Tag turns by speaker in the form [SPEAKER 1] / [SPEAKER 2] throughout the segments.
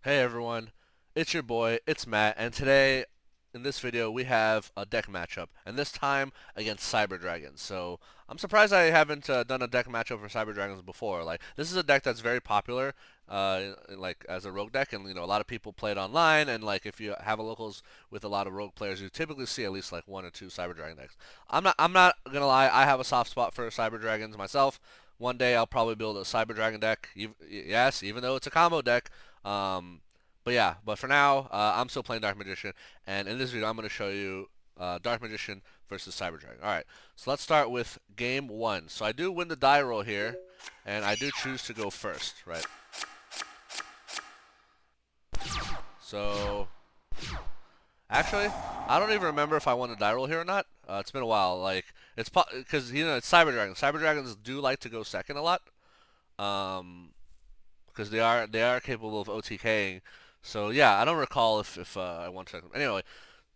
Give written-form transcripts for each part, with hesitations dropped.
[SPEAKER 1] Hey everyone, it's your boy, it's Matt, and today in this video we have a deck matchup, and this time against Cyber Dragons. So I'm surprised I haven't done a deck matchup for Cyber Dragons before. Like this is a deck that's very popular, like as a rogue deck, and a lot of people play it online. And like if you have a locals with a lot of rogue players, you typically see at least like one or two Cyber Dragon decks. I'm not gonna lie, I have a soft spot for Cyber Dragons myself. One day I'll probably build a Cyber Dragon deck. Yes, even though it's a combo deck. Um, but for now, I'm still playing Dark Magician, and in this video, I'm going to show you Dark Magician versus Cyber Dragon. All right, so let's start with game one. So I do win the die roll here, and I do choose to go first, right? So actually, I don't even remember if I won the die roll here or not. It's been a while. Like it's because it's Cyber Dragon. Cyber Dragons do like to go second a lot. Um, because they are capable of OTKing. So yeah, I don't recall if I won second. Anyway,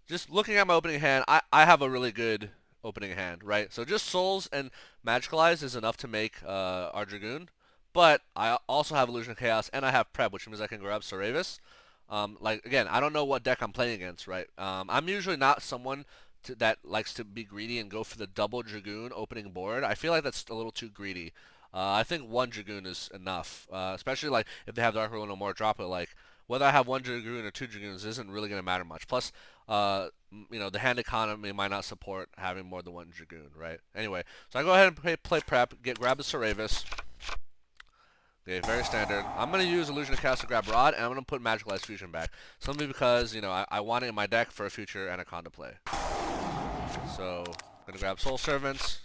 [SPEAKER 1] just looking at my opening hand, I have a really good opening hand, right? So just Souls and Magical Eyes is enough to make our Dragoon, but I also have Illusion of Chaos and I have Prep, which means I can grab Sauravis. Like again, I don't know what deck I'm playing against, right? I'm usually not someone that likes to be greedy and go for the double Dragoon opening board. I feel like that's a little too greedy. I think one Dragoon is enough, especially like if they have Dark Rule no more, drop it. Like whether I have one Dragoon or two Dragoons isn't really going to matter much. Plus, the hand economy might not support having more than one Dragoon, right? Anyway, so I go ahead and play Prep, grab the Sauravis. Okay, very standard. I'm going to use Illusion of Chaos to grab Rod, and I'm going to put Magical Ice Fusion back. Simply because, I want it in my deck for a future Anaconda play. So, I'm going to grab Soul Servants.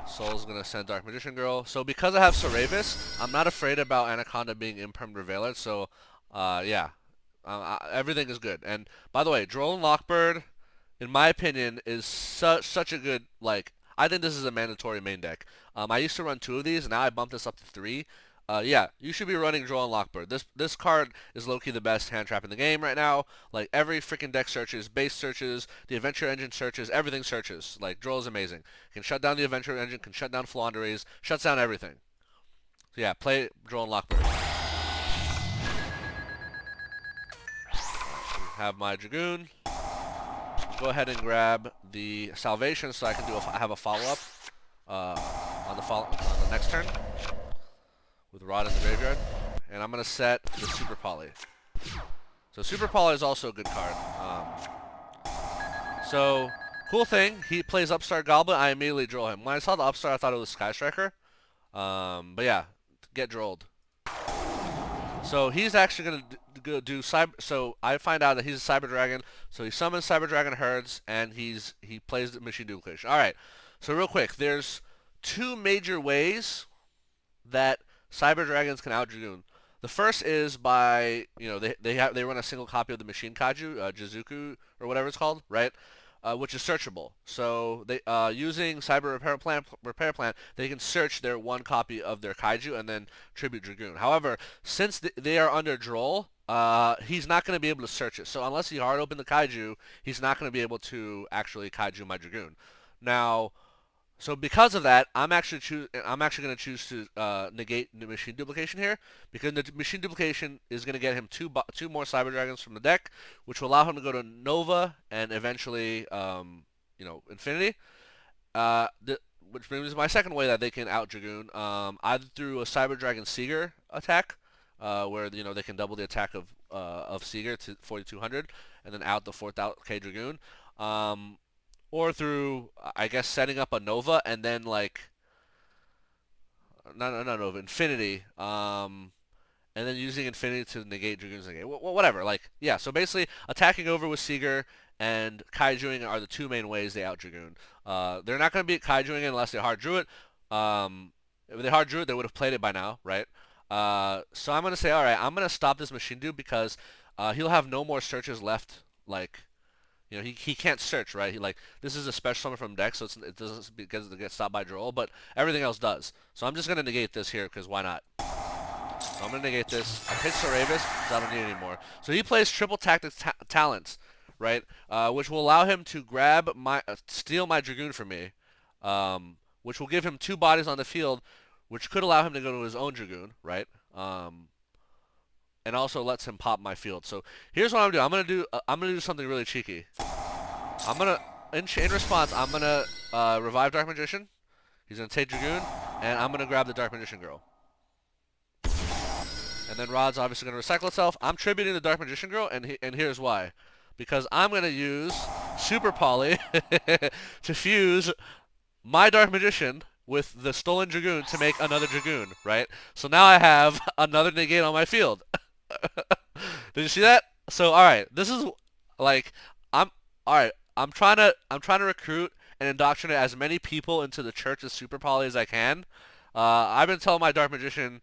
[SPEAKER 1] Soul's going to send Dark Magician Girl. So, because I have Sauravis, I'm not afraid about Anaconda being Imperm Revealer. So, yeah. Everything is good. And, by the way, Droll and Lockbird, in my opinion, is such a good, like, I think this is a mandatory main deck. I used to run two of these, and now I bumped this up to three. Yeah, you should be running Droll and Lockbird. This card is low-key the best hand trap in the game right now. Like, every freaking deck searches, base searches, the Adventure Engine searches, everything searches. Like, Droll is amazing. Can shut down the Adventure Engine, can shut down Flaunderies, shuts down everything. So yeah, play Droll and Lockbird. Have my Dragoon. Go ahead and grab the Salvation so I can have a follow-up on the next turn with Rod in the graveyard. And I'm going to set the Super Poly. So Super Poly is also a good card. So, cool thing, he plays Upstart Goblin, I immediately draw him. When I saw the Upstart, I thought it was Sky Striker. But yeah, get drolled. So he's actually going to go do cyber. So I find out that he's a Cyber Dragon. So he summons Cyber Dragon herds, and he plays the Machine Duplication. All right. So real quick, there's two major ways that Cyber Dragons can out Dragoon. The first is by they run a single copy of the Machine Kaiju, Jizuku or whatever it's called, right? Which is searchable. So they using Cyber Repair Plan, they can search their one copy of their Kaiju and then tribute Dragoon. However, since they are under Droll, he's not going to be able to search it. So unless he hard open the Kaiju, he's not going to be able to actually Kaiju my Dragoon. Now, so because of that, I'm actually going to choose to negate the Machine Duplication here, because the Machine Duplication is going to get him two more Cyber Dragons from the deck, which will allow him to go to Nova and eventually Infinity. Which brings me to my second way that they can out Dragoon, either through a Cyber Dragon Seeger attack, where they can double the attack of Seeger to 4,200, and then out the 4,000k Dragoon. Or through, I guess, setting up a Nova and then like not Nova, Infinity, and then using Infinity to negate Dragoon's Negate. Whatever, like yeah. So basically, attacking over with Seeger and Kaijuing are the two main ways they out Dragoon. They're not going to beat Kaijuing unless they hard drew it. If they hard drew it, they would have played it by now, right? So I'm going to say, all right, I'm going to stop this Machine Dude because he'll have no more searches left, like he can't search, right? This is a special summon from deck, so it doesn't because it gets stopped by Droll, but everything else does. So I'm just gonna negate this here because why not? So I'm gonna negate this. I pitch Sauravis because I don't need it anymore. So he plays triple tactics talents, right? Which will allow him to grab steal my Dragoon from me, which will give him two bodies on the field, which could allow him to go to his own Dragoon, right? and also lets him pop my field. So here's what I'm gonna do. I'm gonna do something really cheeky. I'm gonna in response, I'm gonna revive Dark Magician. He's gonna take Dragoon, and I'm gonna grab the Dark Magician girl. And then Rod's obviously gonna recycle itself. I'm tributing the Dark Magician girl, and here's why. Because I'm gonna use Super Poly to fuse my Dark Magician with the stolen Dragoon to make another Dragoon, right? So now I have another Negate on my field. Did you see that? So alright, this is like I'm trying to recruit and indoctrinate as many people into the Church of Super Poly as I can. I've been telling my Dark Magician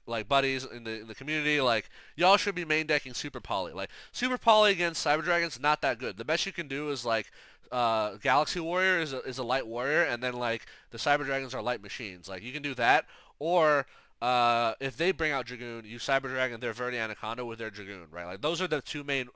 [SPEAKER 1] like buddies in the community, like, y'all should be main decking Super Poly. Like, Super Poly against Cyber Dragon's not that good. The best you can do is like Galaxy Warrior is a light warrior, and then like the Cyber Dragons are light machines. Like, you can do that, or if they bring out Dragoon, you Cyber Dragon their Verde Anaconda with their Dragoon, right? Like, those are the two main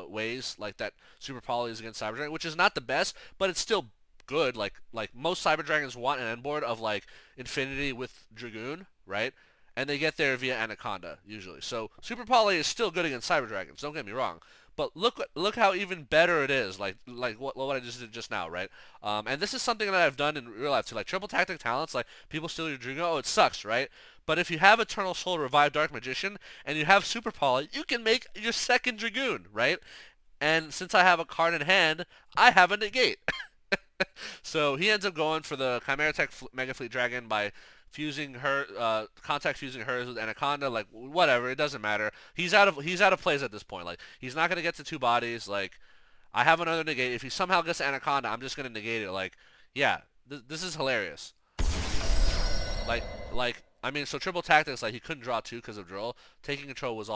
[SPEAKER 1] ways like that Super Poly is against Cyber Dragon, which is not the best, but it's still good. Like most Cyber Dragons want an end board of like Infinity with Dragoon, right? And they get there via Anaconda usually. So Super Poly is still good against Cyber Dragons. Don't get me wrong. But look how even better it is. Like what I just did just now, right? And this is something that I've done in real life too. Like triple tactic talents, like people steal your Dragoon. Oh, it sucks, right? But if you have Eternal Soul Revive Dark Magician and you have Super Poly, you can make your second Dragoon, right? And since I have a card in hand, I have a Negate. So he ends up going for the Chimera Tech Mega Fleet Dragon by fusing her, contact fusing hers with Anaconda. Like, whatever, it doesn't matter. He's out of plays at this point. Like, he's not gonna get to two bodies. Like, I have another Negate. If he somehow gets Anaconda, I'm just gonna negate it. Like, yeah, this is hilarious. Like I mean, so triple tactics, like he couldn't draw two because of Droll. Taking control was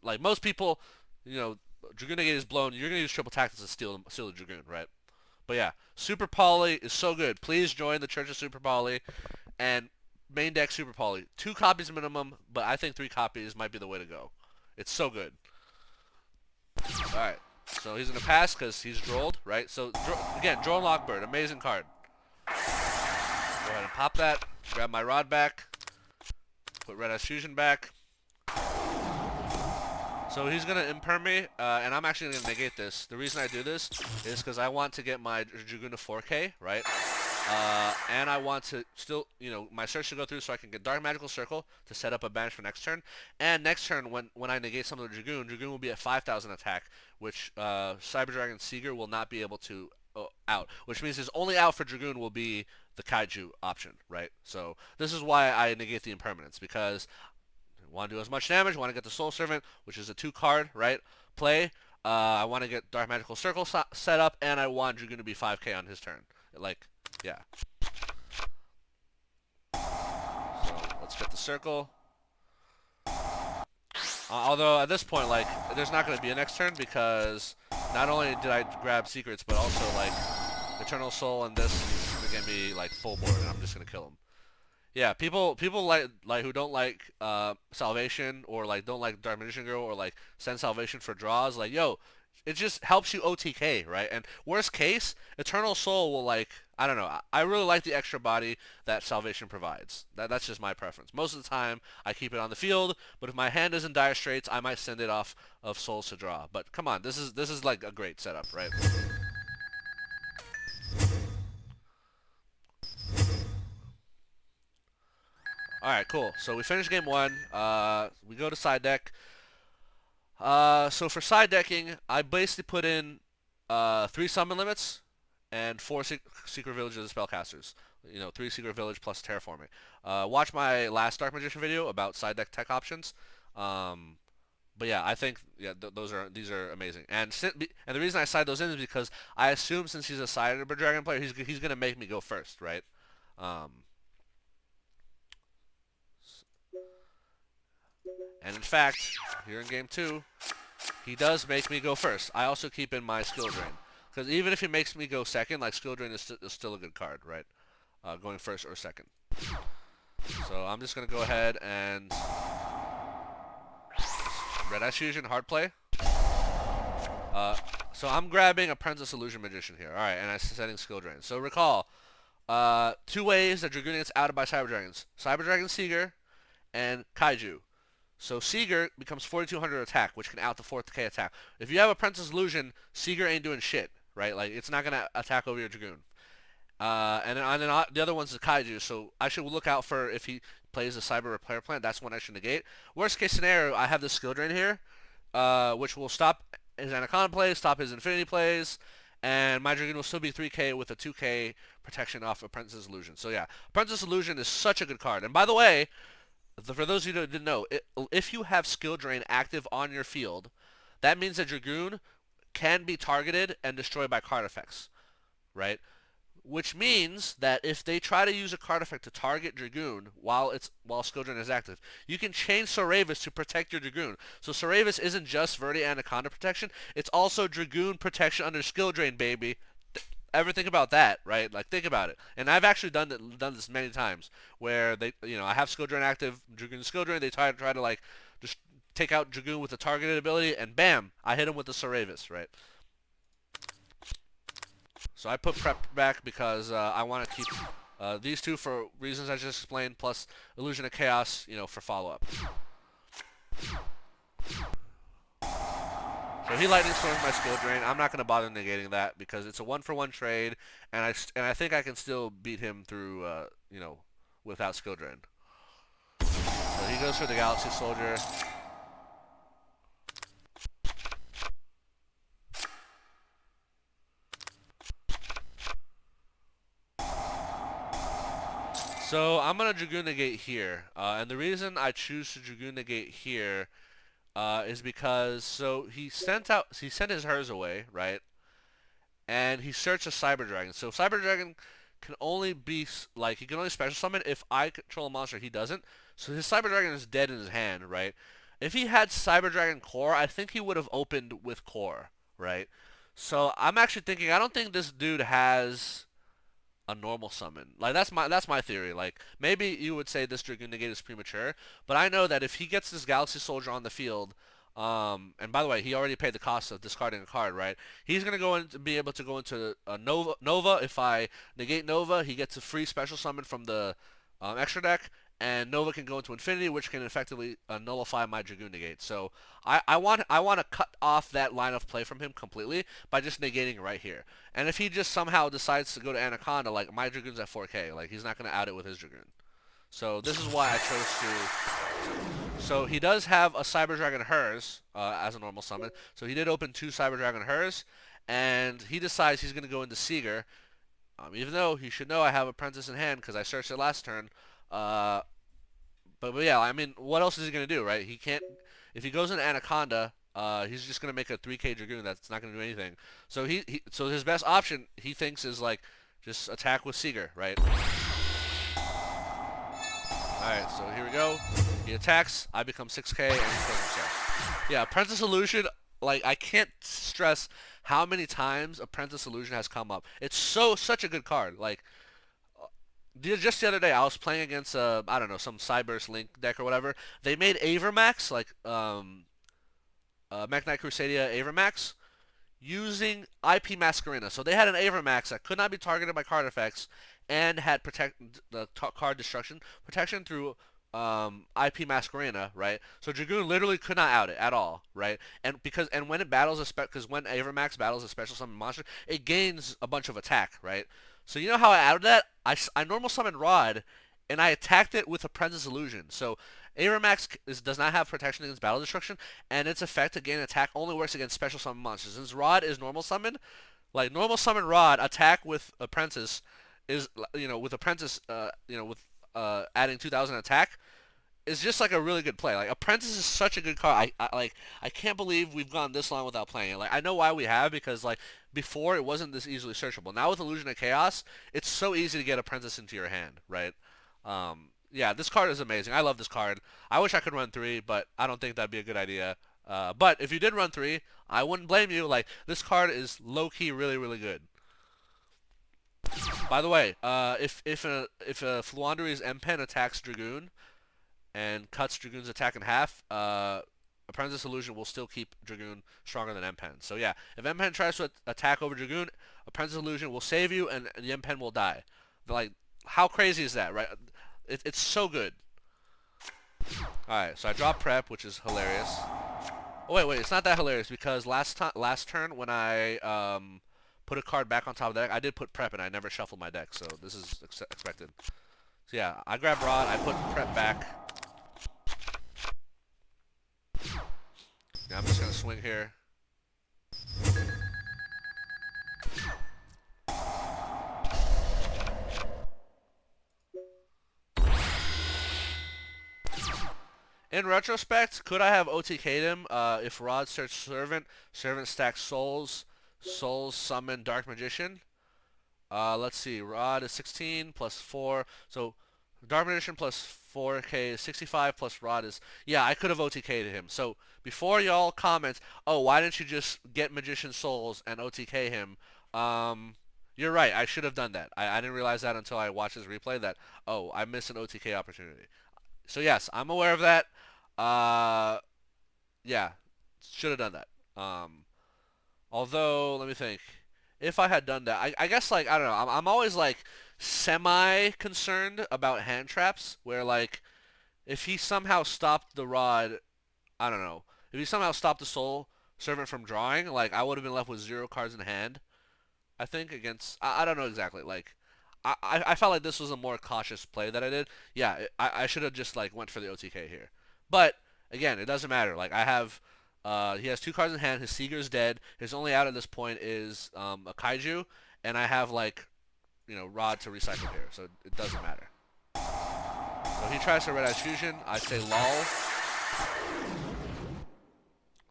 [SPEAKER 1] like most people, you know, Dragoon Negate is blown. You're gonna use triple tactics to steal the Dragoon, right? But yeah, Super Poly is so good. Please join the Church of Super Poly and main deck Super Poly. 2 copies minimum, but I think 3 copies might be the way to go. It's so good. Alright, so he's going to pass because he's Drolled, right? So, again, Droll Lockbird, amazing card. Go ahead and pop that. Grab my Rod back. Put Red Ice Fusion back. So he's going to imperm me, and I'm actually going to negate this. The reason I do this is because I want to get my Dragoon to 4K, right? And I want to still, you know, my search to go through so I can get Dark Magical Circle to set up a banish for next turn. And next turn, when I negate some of the Dragoon will be at 5,000 attack, which Cyber Dragon Seeger will not be able to out. Which means his only out for Dragoon will be the Kaiju option, right? So this is why I negate the impermanence, because want to do as much damage, want to get the Soul Servant, which is a 2 card, right? Play. I want to get Dark Magical Circle set up, and I want Dragoon to be 5k on his turn. Like, yeah. So, let's get the circle. Although, at this point, like, there's not going to be a next turn, because not only did I grab secrets, but also, like, Eternal Soul and this is going to get me, like, full board, and I'm just going to kill him. Yeah, people like who don't like Salvation, or like don't like Dark Magician Girl, or like send Salvation for draws, like, yo, it just helps you OTK, right? And worst case, Eternal Soul will, like, I don't know, I really like the extra body that Salvation provides. That's just my preference. Most of the time I keep it on the field, but if my hand is in dire straits, I might send it off of Souls to draw. But come on, this is like a great setup, right? Alright, cool. So we finished game 1. We go to side deck. So for side decking, I basically put in 3 summon limits and 4 secret villages of spellcasters. You know, 3 secret village plus terraforming. Watch my last Dark Magician video about side deck tech options. But yeah, I think these are amazing. And the reason I side those in is because I assume since he's a Cyber Dragon player, he's gonna make me go first, right? And in fact, here in game 2, he does make me go first. I also keep in my skill drain, because even if he makes me go second, like, skill drain is still a good card, right? Going first or second. So I'm just gonna go ahead and Red Ice Fusion, hard play. So I'm grabbing Apprentice Illusion Magician here. Alright, and I'm setting skill drain. So recall, 2 ways that Dragoon gets outed by Cyber Dragons. Cyber Dragon Seeger and Kaiju. So Seeger becomes 4200 attack, which can out the 4K attack. If you have Apprentice Illusion, Seeger ain't doing shit, right? Like, it's not gonna attack over your Dragoon. And then the other one's the Kaiju, so I should look out for if he plays a Cyber Repair Plant. That's one I should negate. Worst case scenario, I have the Skill Drain here, which will stop his Anaconda plays, stop his Infinity plays, and my Dragoon will still be 3K with a 2K protection off Apprentice's Illusion. So yeah, Apprentice's Illusion is such a good card. And by the way, for those of you that didn't know, if you have Skill Drain active on your field, that means that Dragoon can be targeted and destroyed by card effects, right? Which means that if they try to use a card effect to target Dragoon while Skill Drain is active, you can chain Sauravis to protect your Dragoon. So Sauravis isn't just Verde Anaconda protection, it's also Dragoon protection under Skill Drain, baby. Ever think about that, right? Like, think about it. And I've actually done this many times where I have Skill Drain active, Dragoon Skill Drain, they try to like just take out Dragoon with a targeted ability, and bam, I hit him with the Sauravis, right? So I put Prep back because I want to keep these two for reasons I just explained, plus Illusion of Chaos, for follow-up. So he Lightning Storms my Skill Drain. I'm not going to bother negating that because it's a 1-for-1 trade, and I think I can still beat him through, without Skill Drain. So he goes for the Galaxy Soldier. So I'm gonna Dragoon Negate here, and the reason I choose to Dragoon Negate here is because he sent his hers away, right? And he searched a Cyber Dragon. So Cyber Dragon can only be he can only special summon if I control a monster. He doesn't. So his Cyber Dragon is dead in his hand, right? If he had Cyber Dragon Core, I think he would have opened with Core, right? So I'm actually thinking I don't think this dude has a normal summon. Like, that's my theory. Like, maybe you would say this Dragoon Negate is premature, but I know that if he gets this Galaxy Soldier on the field, and by the way, he already paid the cost of discarding a card, right? He's gonna be able to go into a Nova. If I negate Nova, he gets a free special summon from the extra deck, and Nova can go into Infinity, which can effectively nullify my Dragoon Negate. So I want to cut off that line of play from him completely by just negating right here. And if he just somehow decides to go to Anaconda, like, my Dragoon's at 4K, like, he's not going to out it with his Dragoon. So this is why I chose to. So he does have a Cyber Dragon Hers as a normal summon. So he did open 2 Cyber Dragon Hers, and he decides he's going to go into Seeger. Even though he should know I have Apprentice in hand because I searched it last turn. But yeah, I mean, what else is he gonna do, right? He can't. If he goes into Anaconda, he's just gonna make a 3K Dragoon that's not gonna do anything. So so his best option, he thinks, is like just attack with Seeger, right? All right, so here we go. He attacks. I become 6K, and he kills himself. Yeah, Apprentice Illusion. Like, I can't stress how many times Apprentice Illusion has come up. It's such a good card. Like, just the other day, I was playing against I don't know, some Cyberse Link deck or whatever. They made Avermax, like Mech Knight Crusadia Avermax, using IP Masquerena. So they had an Avermax that could not be targeted by card effects and had card destruction protection through IP Masquerena, right? So Dragoon literally could not out it at all, right? And when it battles because when Avermax battles a special summon monster, it gains a bunch of attack, right? So you know how I outed that? I normal summoned Rod, and I attacked it with Apprentice Illusion. So Avermax does not have protection against battle destruction, and its effect to gain attack only works against special summon monsters. Since Rod is normal summoned, like, normal summon Rod, attack with Apprentice is, with Apprentice, with adding 2,000 attack, is just like a really good play. Like, Apprentice is such a good card. I can't believe we've gone this long without playing it. Like, I know why we have, because, like, before it wasn't this easily searchable. Now with Illusion of Chaos, it's so easy to get Apprentice into your hand, right? Yeah, this card is amazing. I love this card. I wish I could run 3, but I don't think that'd be a good idea. But if you did run 3, I wouldn't blame you. Like, this card is low-key really, really good. By the way, if a Fluandre's M-Pen attacks Dragoon and cuts Dragoon's attack in half, Apprentice Illusion will still keep Dragoon stronger than M-Pen. So yeah, if M-Pen tries to attack over Dragoon, Apprentice Illusion will save you, and the M-Pen will die. Like, how crazy is that, right? It's so good. Alright, so I dropped prep, which is hilarious. Oh, wait, it's not that hilarious because last turn when I put a card back on top of the deck, I did put prep and I never shuffled my deck, so this is expected. So yeah, I grabbed Rod, I put prep back. Yeah, I'm just gonna swing here. In retrospect, could I have OTK'd him if Rod searched Servant, Servant stacks Souls, Souls summon Dark Magician? Let's see, Rod is 16 plus 4, so Dark Magician plus 4k is 65 plus Rod is... Yeah, I could have OTK'd him. So before y'all comment, oh, why didn't you just get Magician Souls and OTK him? You're right, I should have done that. I didn't realize that until I watched this replay that, oh, I missed an OTK opportunity. So yes, I'm aware of that. Yeah, should have done that. Although, let me think. If I had done that, I guess, like, I don't know. I'm always, like, semi-concerned about hand traps, where, like, if he somehow stopped the Rod, I don't know. If he somehow stopped the Soul Servant from drawing, like, I would have been left with 0 cards in hand, I think, against... I don't know exactly. Like, I felt like this was a more cautious play that I did. Yeah, I should have just, like, went for the OTK here. But, again, it doesn't matter. Like, I have... he has 2 cards in hand. His Seeger's dead. His only out at this point is a Kaiju. And I have, like, you know, Rod to recycle here. So it doesn't matter. So he tries to Red Eyes Fusion. I say lol.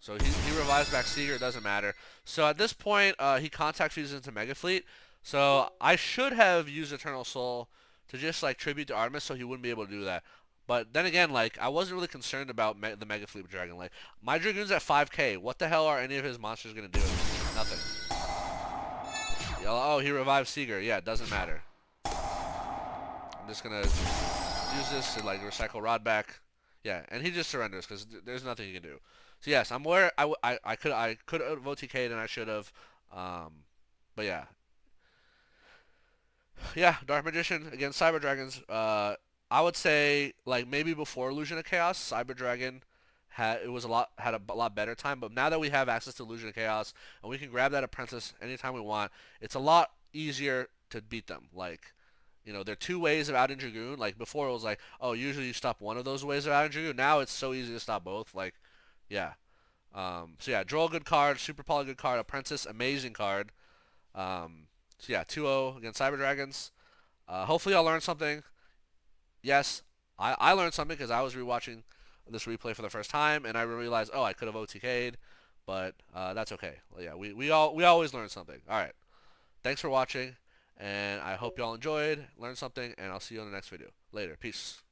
[SPEAKER 1] So he revives back Seeger. It doesn't matter. So at this point, he Contact Fuses into Mega Fleet. So I should have used Eternal Soul to just, like, tribute to Artemis so he wouldn't be able to do that. But then again, like, I wasn't really concerned about the Mega Fleet Dragon. Like, my Dragoon's at 5k. What the hell are any of his monsters going to do? Nothing. Oh, he revives Seeger. Yeah, it doesn't matter. I'm just going to use this to, like, recycle Rod back. Yeah, and he just surrenders because there's nothing he can do. So yes, I'm aware I could have OTK'd and I should have. But yeah. Yeah, Dark Magician against Cyber Dragons. I would say, like, maybe before Illusion of Chaos, Cyber Dragon had a lot better time. But now that we have access to Illusion of Chaos and we can grab that Apprentice anytime we want, it's a lot easier to beat them. Like, you know, there are 2 ways of outing Dragoon. Like, before it was like, oh, usually you stop one of those ways of outing Dragoon. Now it's so easy to stop both. Like, yeah. So yeah, Droll, good card. Super Poly, good card. Apprentice, amazing card. So yeah, 2-0 against Cyber Dragons. Hopefully I'll learn something. Yes, I learned something because I was rewatching this replay for the first time and I realized, oh, I could have OTK'd, but that's okay. Well, yeah, we always learn something. All right, thanks for watching, and I hope y'all enjoyed, learned something, and I'll see you on the next video. Later, peace.